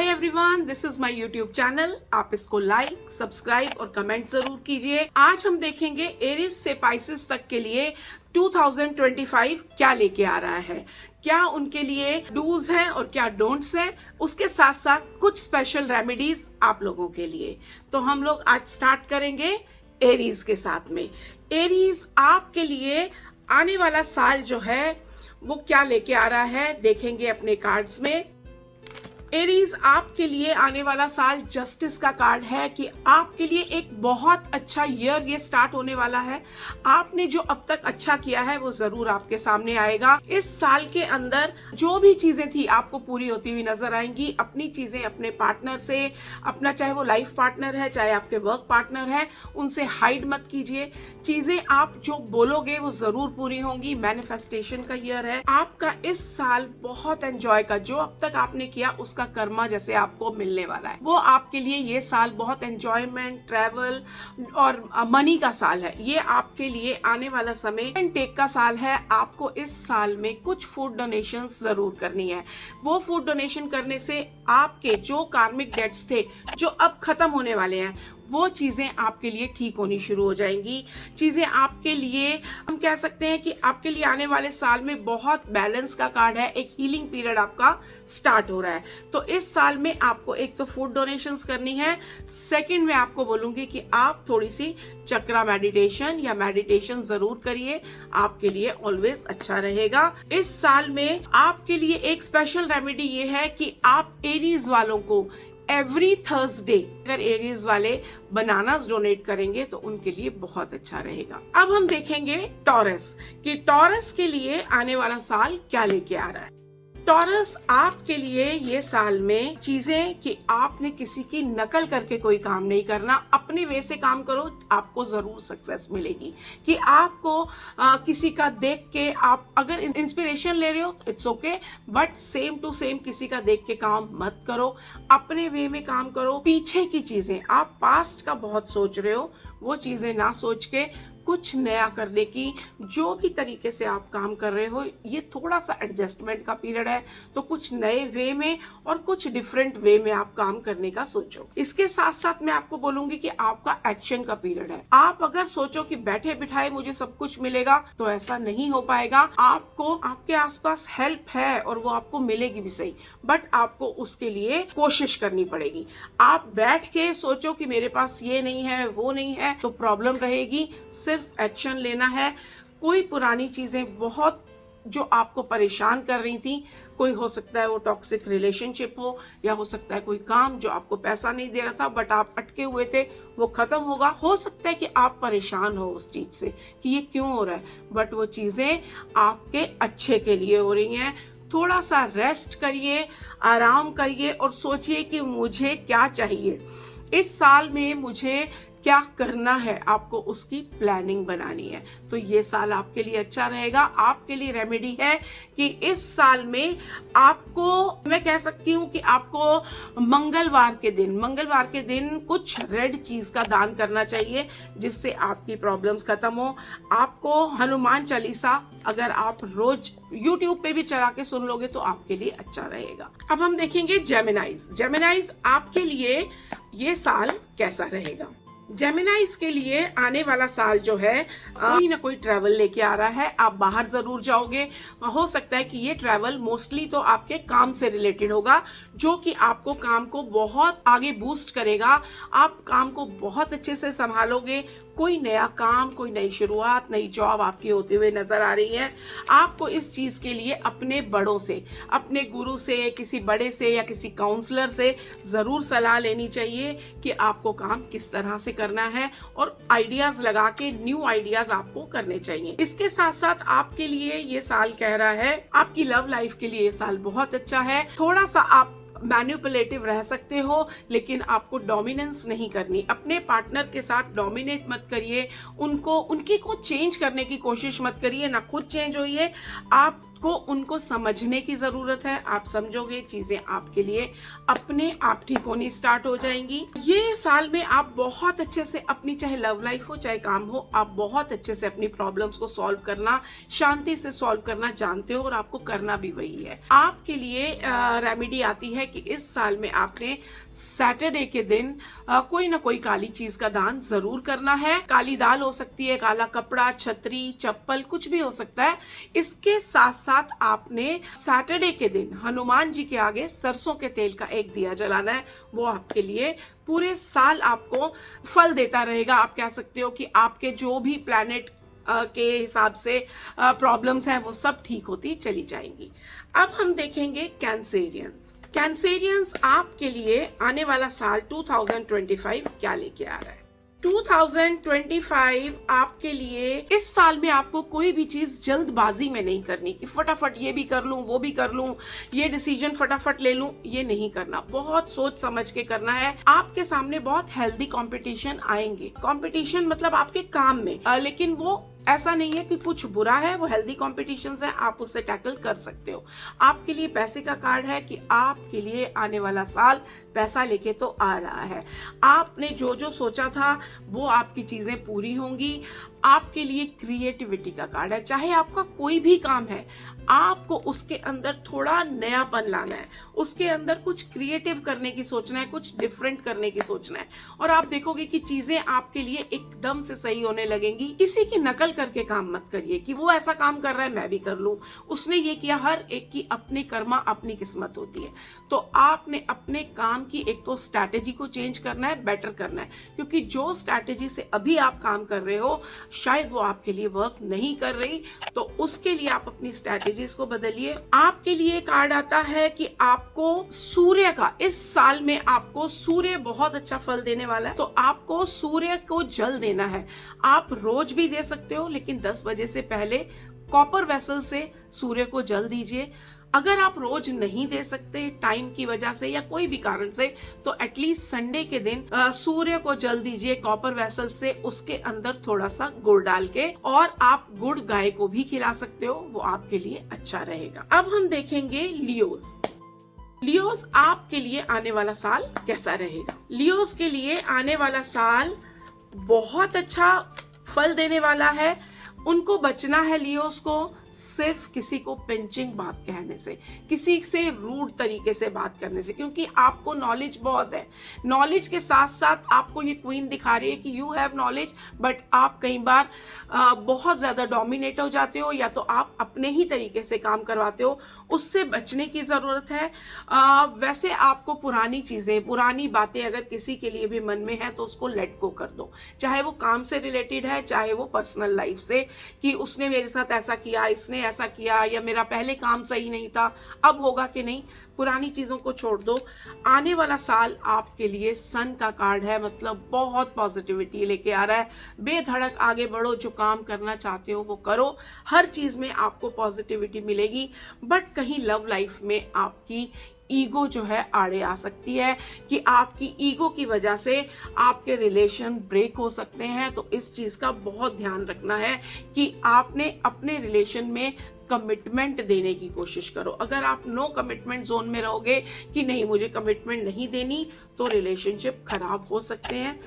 Hi everyone, this is my YouTube channel. आप इसको like, subscribe और कमेंट जरूर कीजिए। आज हम देखेंगे एरीज से पाइसेस तक के लिए 2025 क्या लेके आ रहा है, क्या उनके लिए डूज हैं और क्या डोंट्स हैं, उसके साथ साथ कुछ स्पेशल रेमेडीज आप लोगों के लिए। तो हम लोग आज स्टार्ट करेंगे एरीज के साथ में। एरीज आपके लिए आने वाला साल जो है वो क्या लेके आ रहा है देखेंगे अपने कार्ड्स में। एरीज आपके लिए आने वाला साल जस्टिस का कार्ड है कि आपके लिए एक बहुत अच्छा ईयर ये स्टार्ट होने वाला है। आपने जो अब तक अच्छा किया है वो जरूर आपके सामने आएगा। इस साल के अंदर जो भी चीजें थी आपको पूरी होती हुई नजर आएंगी। अपनी चीजें अपने पार्टनर से, अपना चाहे वो लाइफ पार्टनर है चाहे आपके वर्क पार्टनर है, उनसे हाइड मत कीजिए। चीजें आप जो बोलोगे वो जरूर पूरी होंगी। मैनिफेस्टेशन का ईयर है आपका। इस साल बहुत एंजॉय का जो अब तक आपने किया उसका कर्मा जैसे आपको मिलने वाला है। वो आपके लिए ये साल बहुत एंजॉयमेंट, ट्रैवल और मनी का साल है। ये आपके लिए आने वाला समय एंड टेक का साल है। आपको इस साल में कुछ फूड डोनेशंस जरूर करनी है। वो फूड डोनेशन करने से आपके जो कार्मिक डेट्स थे जो अब खत्म होने वाले हैं वो चीजें आपके लिए ठीक होनी शुरू हो जाएंगी। चीजें आपके लिए, हम कह सकते हैं कि आपके लिए आने वाले साल में बहुत बैलेंस का कार्ड है। एक हीलिंग पीरियड आपका स्टार्ट हो रहा है। तो इस साल में आपको एक तो फूड डोनेशंस करनी है। सेकंड में आपको बोलूंगी कि आप थोड़ी सी चक्रा मेडिटेशन या मेडिटेशन जरूर करिए, आपके लिए ऑलवेज अच्छा रहेगा। इस साल में आपके लिए एक स्पेशल रेमेडी ये है कि आप एरीज वालों को एवरी थर्सडे अगर एरीज वाले बनानास डोनेट करेंगे तो उनके लिए बहुत अच्छा रहेगा। अब हम देखेंगे टॉरस कि टॉरस के लिए आने वाला साल क्या लेके आ रहा है। टॉरस आपके लिए ये साल में चीजें कि आपने किसी की नकल करके कोई काम नहीं करना, अपने वे से काम करो, आपको जरूर सक्सेस मिलेगी। कि आपको किसी का देख के आप अगर इंस्पिरेशन ले रहे हो it's okay, but same to same किसी का देख के काम मत करो, अपने वे में काम करो। पीछे की चीजें, आप पास्ट का बहुत सोच रहे हो, वो चीजें ना सोच के कुछ नया करने की, जो भी तरीके से आप काम कर रहे हो ये थोड़ा सा एडजस्टमेंट का पीरियड है। तो कुछ नए वे में और कुछ डिफरेंट वे में आप काम करने का सोचो। इसके साथ साथ मैं आपको बोलूंगी कि आपका एक्शन का पीरियड है। आप अगर सोचो कि बैठे बिठाए मुझे सब कुछ मिलेगा तो ऐसा नहीं हो पाएगा। आपको आपके आसपास हेल्प है और वो आपको मिलेगी भी सही, बट आपको उसके लिए कोशिश करनी पड़ेगी। आप बैठ के सोचो कि मेरे पास ये नहीं है वो नहीं है तो प्रॉब्लम रहेगी। सिर्फ एक्शन लेना है। कोई पुरानी चीजें बहुत जो आपको परेशान कर रही थी, कोई हो सकता है वो टॉक्सिक रिलेशनशिप हो, या हो सकता है कोई काम जो आपको पैसा नहीं दे रहा था बट आप अटके हुए थे वो खत्म होगा। हो सकता है कि आप परेशान हो उस चीज से कि ये क्यों हो रहा है, बट वो चीजें आपके अच्छे के लिए हो रही हैं। थोड़ा सा रेस्ट करिए, आराम करिए और सोचिए कि मुझे क्या चाहिए इस साल में, मुझे क्या करना है, आपको उसकी प्लानिंग बनानी है। तो ये साल आपके लिए अच्छा रहेगा। आपके लिए रेमेडी है कि इस साल में आपको, मैं कह सकती हूँ कि आपको मंगलवार के दिन कुछ रेड चीज का दान करना चाहिए जिससे आपकी प्रॉब्लम्स खत्म हो। आपको हनुमान चालीसा अगर आप रोज YouTube पे भी चला के सुन लोगे तो आपके लिए अच्छा रहेगा। अब हम देखेंगे जेमिनाइज आपके लिए ये साल कैसा रहेगा। जेमिनाइज के लिए आने वाला साल जो है कोई ना कोई ट्रैवल लेके आ रहा है। आप बाहर जरूर जाओगे। हो सकता है कि ये ट्रैवल मोस्टली तो आपके काम से रिलेटेड होगा, जो कि आपको काम को बहुत आगे बूस्ट करेगा। आप काम को बहुत अच्छे से संभालोगे। कोई नया काम, कोई नई शुरुआत, नई जॉब आपकी होते हुए नजर आ रही है। आपको इस चीज के लिए अपने बड़ों से, अपने गुरु से, किसी बड़े से या किसी काउंसलर से जरूर सलाह लेनी चाहिए कि आपको काम किस तरह से करना है और आइडियाज लगा के न्यू आइडियाज आपको करने चाहिए। इसके साथ साथ आपके लिए ये साल कह रहा है, आपकी लव लाइफ के लिए ये साल बहुत अच्छा है। थोड़ा सा आप मैनिपुलेटिव रह सकते हो लेकिन आपको डोमिनेंस नहीं करनी। अपने पार्टनर के साथ डोमिनेट मत करिए, उनकी को चेंज करने की कोशिश मत करिए, ना खुद चेंज होइए। आप आपको उनको समझने की जरूरत है। आप समझोगे, चीजें आपके लिए अपने आप ठीक होनी स्टार्ट हो जाएंगी। ये साल में आप बहुत अच्छे से अपनी, चाहे लव लाइफ हो चाहे काम हो, आप बहुत अच्छे से अपनी प्रॉब्लम्स को सॉल्व करना, शांति से सॉल्व करना जानते हो और आपको करना भी वही है। आपके लिए रेमेडी आती है कि इस साल में आपने सैटरडे के दिन कोई ना कोई काली चीज का दान जरूर करना है। काली दाल हो सकती है, काला कपड़ा, छतरी, चप्पल, कुछ भी हो सकता है। इसके साथ साथ आपने सैटरडे के दिन हनुमान जी के आगे सरसों के तेल का एक दिया जलाना है। वो आपके लिए पूरे साल आपको फल देता रहेगा। आप कह सकते हो कि आपके जो भी प्लैनेट के हिसाब से प्रॉब्लम्स हैं वो सब ठीक होती चली जाएंगी। अब हम देखेंगे कैंसेरियंस आपके लिए आने वाला साल 2025 क्या लेके आ रहा है। 2025 आपके लिए, इस साल में आपको कोई भी चीज जल्दबाजी में नहीं करनी कि फटाफट ये भी कर लूं, वो भी कर लूं, ये डिसीजन फटाफट ले लूं, ये नहीं करना। बहुत सोच समझ के करना है। आपके सामने बहुत हेल्दी कंपटीशन आएंगे। कंपटीशन मतलब आपके काम में, लेकिन वो ऐसा नहीं है कि कुछ बुरा है, वो हेल्दी कॉम्पिटिशन्स है, आप उससे टैकल कर सकते हो। आपके लिए पैसे का कार्ड है कि आपके लिए आने वाला साल पैसा लेके तो आ रहा है। आपने जो जो सोचा था वो आपकी चीजें पूरी होंगी। आपके लिए क्रिएटिविटी का कार्ड है। चाहे आपका कोई भी काम है, आपको उसके अंदर थोड़ा नयापन लाना है, उसके अंदर कुछ क्रिएटिव करने की सोचना है, कुछ डिफरेंट करने की सोचना है, और आप देखोगे कि चीजें आपके लिए एकदम से सही होने लगेंगी। किसी की नकल करके काम मत करिए कि वो ऐसा काम कर रहा है मैं भी कर लूं, उसने ये किया। हर एक की अपनी कर्मा, अपनी किस्मत होती है। तो आपने अपने काम की एक तो स्ट्रैटेजी को चेंज करना है, बेटर करना है, क्योंकि जो स्ट्रैटेजी से अभी आप काम कर रहे हो शायद वो आपके लिए वर्क नहीं कर रही। तो उसके लिए आप अपनी स्ट्रैटेजीज को बदलिए। आपके लिए कार्ड आता है कि आपको सूर्य का, इस साल में आपको सूर्य बहुत अच्छा फल देने वाला है। तो आपको सूर्य को जल देना है। आप रोज भी दे सकते हो, लेकिन 10 बजे से पहले कॉपर वेसल से सूर्य को जल दीजिए। अगर आप रोज नहीं दे सकते टाइम की वजह से या कोई भी कारण से, तो एटलीस्ट संडे के दिन सूर्य को जल दीजिए कॉपर वेसल से, उसके अंदर थोड़ा सा गुड़ डाल के, और आप गुड़ गाय को भी खिला सकते हो, वो आपके लिए अच्छा रहेगा। अब हम देखेंगे लियोस आपके लिए आने वाला साल कैसा रहेगा। लियोस के लिए आने वाला साल बहुत अच्छा फल देने वाला है। उनको बचना है लियोस को सिर्फ किसी को पिंचिंग बात कहने से, किसी से रूड तरीके से बात करने से, क्योंकि आपको नॉलेज बहुत है। नॉलेज के साथ साथ आपको ये क्वीन दिखा रही है कि यू हैव नॉलेज, बट आप कई बार बहुत ज्यादा डोमिनेट हो जाते हो, या तो आप अपने ही तरीके से काम करवाते हो। उससे बचने की जरूरत है। वैसे आपको पुरानी चीजें, पुरानी बातें अगर किसी के लिए भी मन में है तो उसको लेट गो कर दो, चाहे वो काम से रिलेटेड है, चाहे वो पर्सनल लाइफ से, कि उसने मेरे साथ ऐसा किया, इसने ऐसा किया, या मेरा पहले काम सही नहीं था, अब होगा कि नहीं। पुरानी चीजों को छोड़ दो। आने वाला साल आपके लिए सन का कार्ड है, मतलब बहुत पॉजिटिविटी लेके आ रहा है। बेधड़क आगे बढ़ो, जो काम करना चाहते हो वो करो, हर चीज में आपको पॉजिटिविटी मिलेगी। बट कहीं लव लाइफ में आपकी ईगो जो है आड़े आ सकती है, कि आपकी ईगो की वजह से आपके रिलेशन ब्रेक हो सकते हैं। तो इस चीज का बहुत ध्यान रखना है कि आपने अपने रिलेशन में कमिटमेंट देने की कोशिश करो। अगर आप नो कमिटमेंट जोन में रहोगे कि नहीं मुझे कमिटमेंट नहीं देनी, तो रिलेशनशिप खराब हो सकते हैं।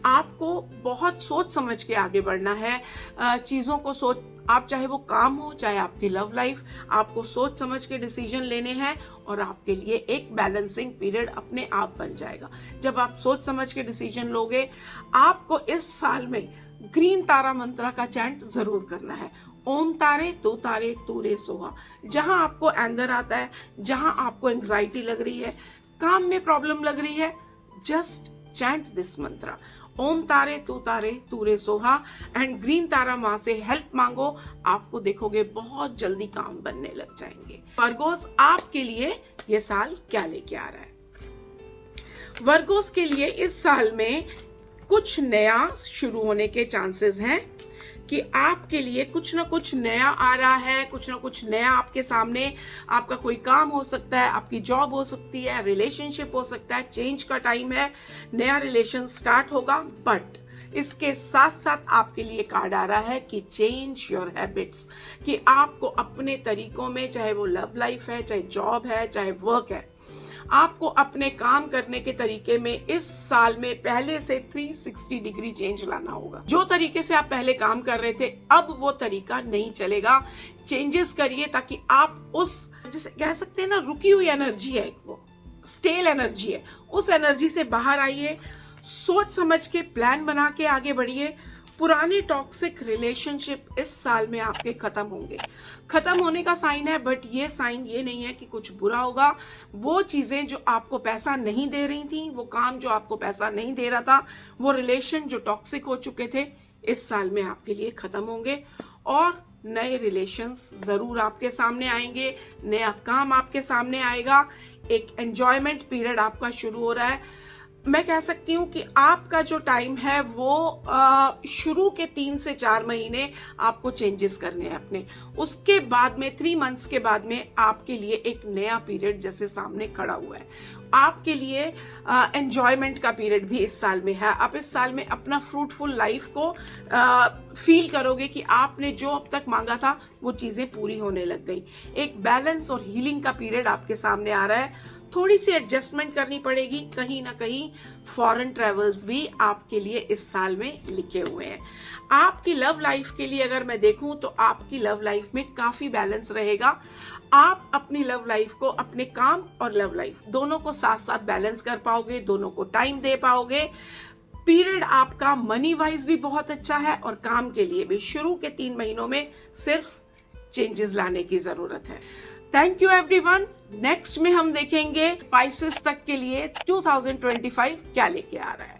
आपको बहुत सोच समझ के आगे बढ़ना है। चीजों को आप चाहे वो काम हो चाहे आपकी लव लाइफ, आपको सोच समझ के डिसीजन लेने हैं, और आपके लिए एक बैलेंसिंग पीरियड अपने आप बन जाएगा। जब आप सोच समझ के डिसीजन लोगे, आपको इस साल में ग्रीन तारा मंत्र का चैंट जरूर करना है। ओम तारे तू रे सोहा। जहां आपको एंगर आता है, जहां आपको एंजाइटी लग रही है, काम में प्रॉब्लम लग रही है, जस्ट चैंट दिस मंत्र, ओम तारे तू रे सोहा, एंड ग्रीन तारा माँ से हेल्प मांगो। आपको देखोगे बहुत जल्दी काम बनने लग जाएंगे। वर्गोस आपके लिए ये साल क्या लेके आ रहा है। वर्गोस के लिए इस साल में कुछ नया शुरू होने के चांसेस हैं, कि आपके लिए कुछ ना कुछ नया आ रहा है, कुछ ना कुछ नया आपके सामने। आपका कोई काम हो सकता है, आपकी जॉब हो सकती है, रिलेशनशिप हो सकता है। चेंज का टाइम है, नया रिलेशन स्टार्ट होगा। बट इसके साथ साथ आपके लिए कार्ड आ रहा है कि चेंज योर हैबिट्स, कि आपको अपने तरीकों में, चाहे वो लव लाइफ है, चाहे जॉब है, चाहे वर्क है, आपको अपने काम करने के तरीके में इस साल में पहले से 360 डिग्री चेंज लाना होगा। जो तरीके से आप पहले काम कर रहे थे, अब वो तरीका नहीं चलेगा। चेंजेस करिए ताकि आप उस, जिसे कह सकते हैं ना, रुकी हुई एनर्जी है, वो स्टेल एनर्जी है, उस एनर्जी से बाहर आइए। सोच समझ के प्लान बना के आगे बढ़िए। पुराने टॉक्सिक रिलेशनशिप इस साल में आपके खत्म होंगे। खत्म होने का साइन है, बट ये साइन ये नहीं है कि कुछ बुरा होगा। वो चीजें जो आपको पैसा नहीं दे रही थी, वो काम जो आपको पैसा नहीं दे रहा था, वो रिलेशन जो टॉक्सिक हो चुके थे, इस साल में आपके लिए खत्म होंगे और नए रिलेशंस जरूर आपके सामने आएंगे। नया काम आपके सामने आएगा। एक एंजॉयमेंट पीरियड आपका शुरू हो रहा है। मैं कह सकती हूँ कि आपका जो टाइम है वो शुरू के 3 से 4 महीने आपको चेंजेस करने हैं अपने। उसके बाद में 3 मंथ्स के बाद में आपके लिए एक नया पीरियड जैसे सामने खड़ा हुआ है। आपके लिए एंजॉयमेंट का पीरियड भी इस साल में है। आप इस साल में अपना फ्रूटफुल लाइफ को फील करोगे कि आपने जो अब तक मांगा था वो चीजें पूरी होने लग गई। एक बैलेंस और हीलिंग का पीरियड आपके सामने आ रहा है। थोड़ी सी एडजस्टमेंट करनी पड़ेगी। कहीं ना कहीं फॉरेन ट्रेवल्स भी आपके लिए इस साल में लिखे हुए हैं। आपकी लव लाइफ के लिए अगर मैं देखूं तो आपकी लव लाइफ में काफी बैलेंस रहेगा। आप अपनी लव लाइफ को, अपने काम और लव लाइफ दोनों को साथ साथ बैलेंस कर पाओगे, दोनों को टाइम दे पाओगे। पीरियड आपका मनी वाइज भी बहुत अच्छा है और काम के लिए भी शुरू के 3 महीनों में सिर्फ चेंजेस लाने की जरूरत है। Thank you everyone. नेक्स्ट में हम देखेंगे स्पाइसेस तक के लिए 2025 क्या लेके आ रहा है।